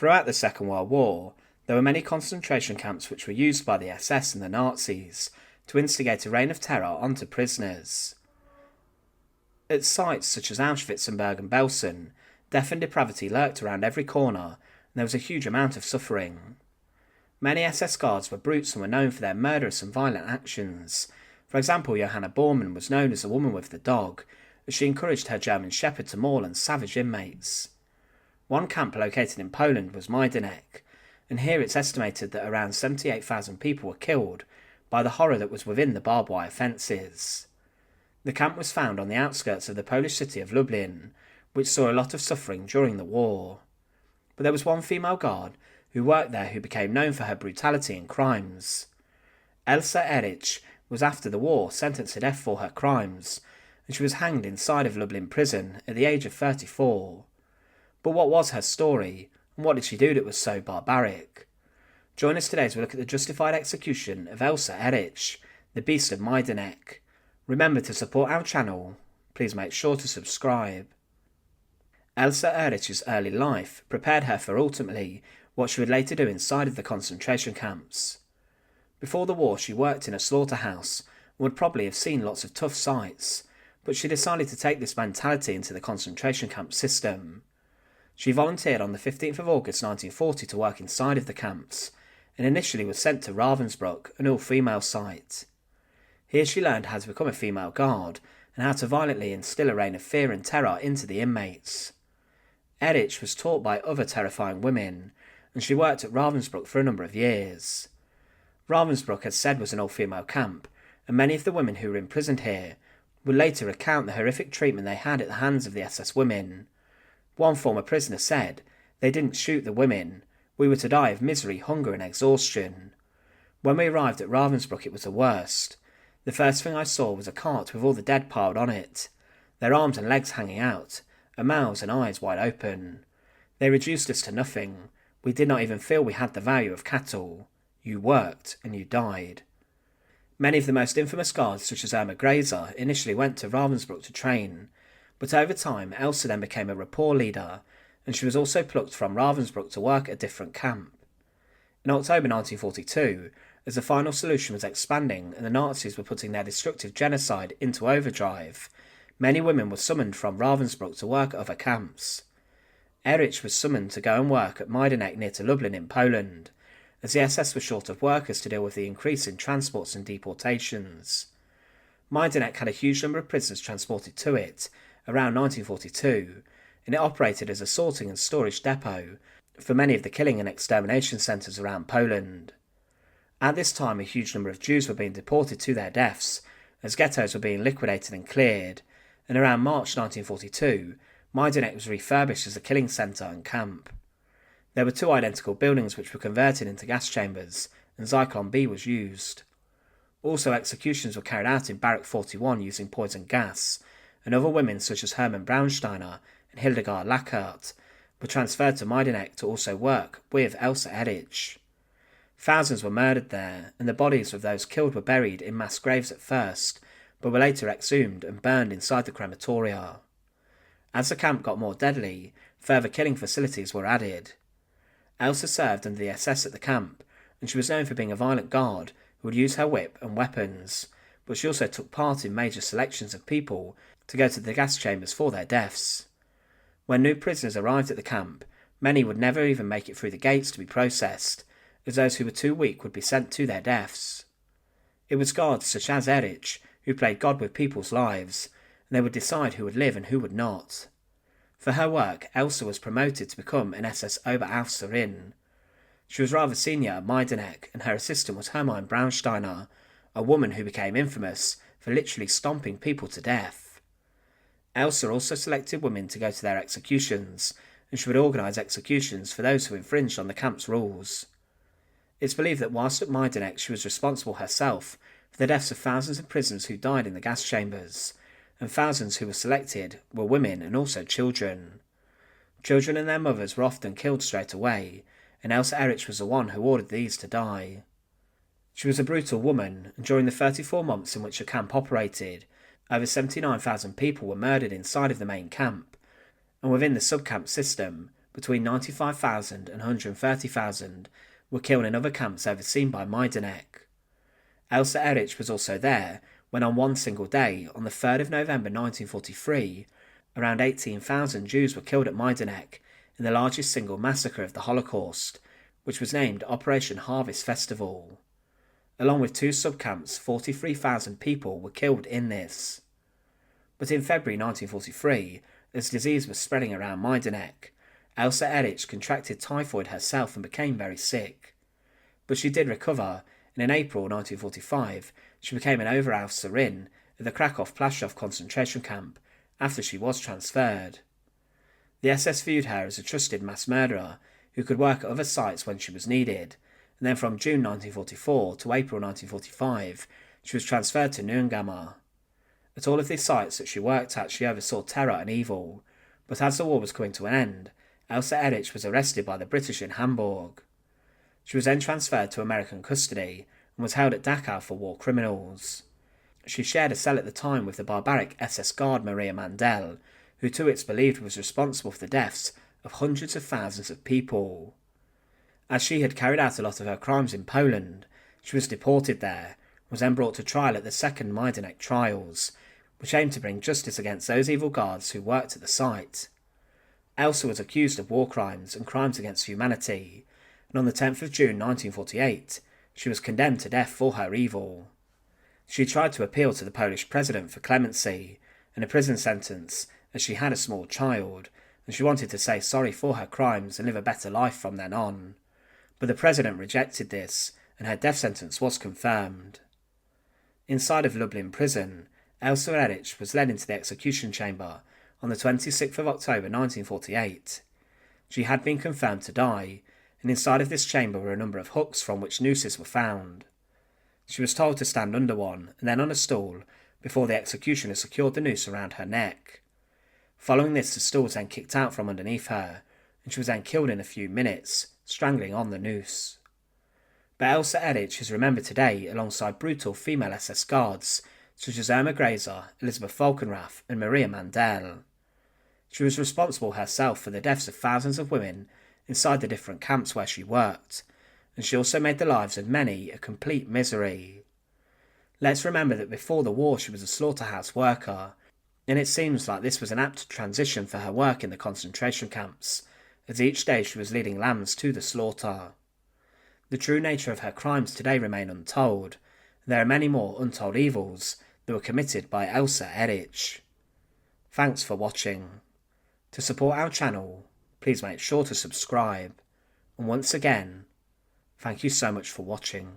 Throughout the Second World War, there were many concentration camps which were used by the SS and the Nazis to instigate a reign of terror onto prisoners. At sites such as Auschwitz and Bergen-Belsen, death and depravity lurked around every corner, and there was a huge amount of suffering. Many SS guards were brutes and were known for their murderous and violent actions. For example, Johanna Bormann was known as the woman with the dog, as she encouraged her German shepherd to maul and savage inmates. One camp located in Poland was Majdanek, and here it's estimated that around 78,000 people were killed by the horror that was within the barbed wire fences. The camp was found on the outskirts of the Polish city of Lublin, which saw a lot of suffering during the war. But there was one female guard who worked there who became known for her brutality and crimes. Elsa Ehrich was after the war sentenced to death for her crimes, and she was hanged inside of Lublin Prison at the age of 34. But what was her story, and what did she do that was so barbaric? Join us today as we look at the justified execution of Elsa Ehrich, the Beast of Majdanek. Remember to support our channel. Please make sure to subscribe. Elsa Ehrich's early life prepared her for ultimately what she would later do inside of the concentration camps. Before the war, she worked in a slaughterhouse and would probably have seen lots of tough sights, but she decided to take this mentality into the concentration camp system. She volunteered on the 15th of August 1940 to work inside of the camps, and initially was sent to Ravensbruck, an all-female site. Here she learned how to become a female guard, and how to violently instill a reign of fear and terror into the inmates. Ehrich was taught by other terrifying women, and she worked at Ravensbruck for a number of years. Ravensbruck, as said, was an all-female camp, and many of the women who were imprisoned here would later recount the horrific treatment they had at the hands of the SS women. One former prisoner said, "They didn't shoot the women. We were to die of misery, hunger and exhaustion." When we arrived at Ravensbruck it was the worst. The first thing I saw was a cart with all the dead piled on it, their arms and legs hanging out, and mouths and eyes wide open. They reduced us to nothing. We did not even feel we had the value of cattle. You worked and you died. Many of the most infamous guards, such as Irma Grazer, initially went to Ravensbruck to train, but over time Elsa then became a rapport leader, and she was also plucked from Ravensbruck to work at a different camp. In October 1942, as the final solution was expanding and the Nazis were putting their destructive genocide into overdrive, many women were summoned from Ravensbruck to work at other camps. Ehrich was summoned to go and work at Majdanek near to Lublin in Poland, as the SS was short of workers to deal with the increase in transports and deportations. Majdanek had a huge number of prisoners transported to it around 1942, and it operated as a sorting and storage depot for many of the killing and extermination centres around Poland. At this time, a huge number of Jews were being deported to their deaths, as ghettos were being liquidated and cleared, and around March 1942, Majdanek was refurbished as a killing centre and camp. There were two identical buildings which were converted into gas chambers, and Zyklon B was used. Also, executions were carried out in Barrack 41 using poison gas, and other women such as Hermann Braunsteiner and Hildegard Lachert were transferred to Majdanek to also work with Elsa Ehrich. Thousands were murdered there, and the bodies of those killed were buried in mass graves at first, but were later exhumed and burned inside the crematoria. As the camp got more deadly, further killing facilities were added. Elsa served under the SS at the camp, and she was known for being a violent guard who would use her whip and weapons, but she also took part in major selections of people to go to the gas chambers for their deaths. When new prisoners arrived at the camp, many would never even make it through the gates to be processed, as those who were too weak would be sent to their deaths. It was guards such as Ehrich who played God with people's lives, and they would decide who would live and who would not. For her work, Elsa was promoted to become an SS Oberaufseherin. She was rather senior at Majdanek, and her assistant was Hermann Braunsteiner, a woman who became infamous for literally stomping people to death. Elsa also selected women to go to their executions, and she would organise executions for those who infringed on the camp's rules. It's believed that whilst at Majdanek she was responsible herself for the deaths of thousands of prisoners who died in the gas chambers, and thousands who were selected were women and also children. Children and their mothers were often killed straight away, and Elsa Ehrich was the one who ordered these to die. She was a brutal woman, and during the 34 months in which the camp operated, over 79,000 people were murdered inside of the main camp, and within the sub-camp system, between 95,000 and 130,000 were killed in other camps overseen by Majdanek. Elsa Ehrich was also there when on one single day, on the 3rd of November 1943, around 18,000 Jews were killed at Majdanek in the largest single massacre of the Holocaust, which was named Operation Harvest Festival. Along with two subcamps, 43,000 people were killed in this. But in February 1943, as disease was spreading around Majdanek, Elsa Ehrich contracted typhoid herself and became very sick. But she did recover, and in April 1945, she became an Oberauffenserin at the Krakow-Plaszow concentration camp after she was transferred. The SS viewed her as a trusted mass murderer who could work at other sites when she was needed, and then from June 1944 to April 1945, she was transferred to Neuengamme. At all of these sites that she worked at, she oversaw terror and evil, but as the war was coming to an end, Elsa Ehrich was arrested by the British in Hamburg. She was then transferred to American custody and was held at Dachau for war criminals. She shared a cell at the time with the barbaric SS guard Maria Mandel, who to it's believed was responsible for the deaths of hundreds of thousands of people. As she had carried out a lot of her crimes in Poland, she was deported there and was then brought to trial at the second Majdanek trials, which aimed to bring justice against those evil guards who worked at the site. Elsa was accused of war crimes and crimes against humanity, and on the 10th of June 1948, she was condemned to death for her evil. She tried to appeal to the Polish president for clemency and a prison sentence as she had a small child, and she wanted to say sorry for her crimes and live a better life from then on. But the president rejected this, and her death sentence was confirmed. Inside of Lublin Prison, Elsa Ehrich was led into the execution chamber on the 26th of October 1948. She had been confirmed to die, and inside of this chamber were a number of hooks from which nooses were found. She was told to stand under one, and then on a stool, before the executioner secured the noose around her neck. Following this, the stool was then kicked out from underneath her, and she was then killed in a few minutes, strangling on the noose. But Elsa Ehrich is remembered today alongside brutal female SS guards, such as Irma Grazer, Elizabeth Falkenrath, and Maria Mandel. She was responsible herself for the deaths of thousands of women inside the different camps where she worked, and she also made the lives of many a complete misery. Let's remember that before the war she was a slaughterhouse worker, and it seems like this was an apt transition for her work in the concentration camps, as each day she was leading lambs to the slaughter. The true nature of her crimes today remain untold, and there are many more untold evils that were committed by Elsa Ehrich. Thanks for watching. To support our channel, please make sure to subscribe, and once again, thank you so much for watching.